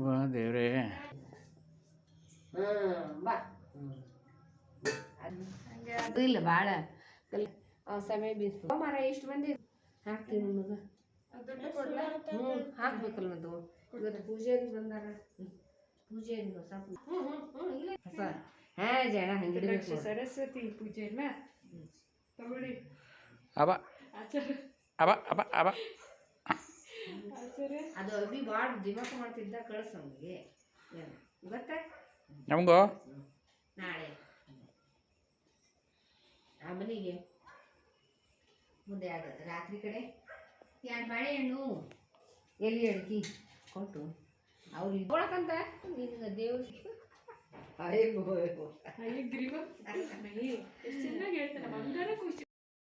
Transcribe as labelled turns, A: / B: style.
A: ವಾ ದೇವ್ರೇ.
B: ಬಾ ಅದು ಇಲ್ಲ ಭಾಳ ಸಮಯ ಬೀಸ್ತು ಮರ ಎಷ್ಟು ಮಂದಿ ಹಾಕ್ತೀವಿ ನಿಮಗೆ ಹಾಕ್ಬೇಕಲ್ಲ ಮತ್ತು ಇವತ್ತು ಪೂಜೆಗೆ ಬಂದಾರ ಪೂಜೆ ಹೊಸ ಹಾಂ ಜನ ಹಂಗೆ
C: ಸರಸ್ವತಿ ಪೂಜೆ ಅಲ್ಲ ತಗೊಳ್ಳಿ.
A: ಅವ ಅವ ಅವ ಅವ
B: ಅದು ಅಭಿ ಭಾಳ ದಿಮಾಕ ಮಾಡ್ತಿದ್ದ ಕಳ್ಸ ನಮಗೆ ಗೊತ್ತ
A: ನಮಗೂ
B: ನಾಳೆ ಆ ಮನೆಗೆ ಮುಂದೆ ಅದು ರಾತ್ರಿ ಕಡೆ ಎರಡು ಬಾಳೆಹಣ್ಣು ಎಲ್ಲಿ ಅಡ್ಕಿ ಕೊಟ್ಟು ಅವ್ರು ಇಟ್ಕೊಳಕಂತ ನಿನ್ಗೆ ದೇವ್ರ
C: ಗ್ರೀವ ಎಷ್ಟು ಚೆನ್ನಾಗಿ ಹೇಳ್ತಾನೆ ಬಂಗಾರ ಖುಷಿ.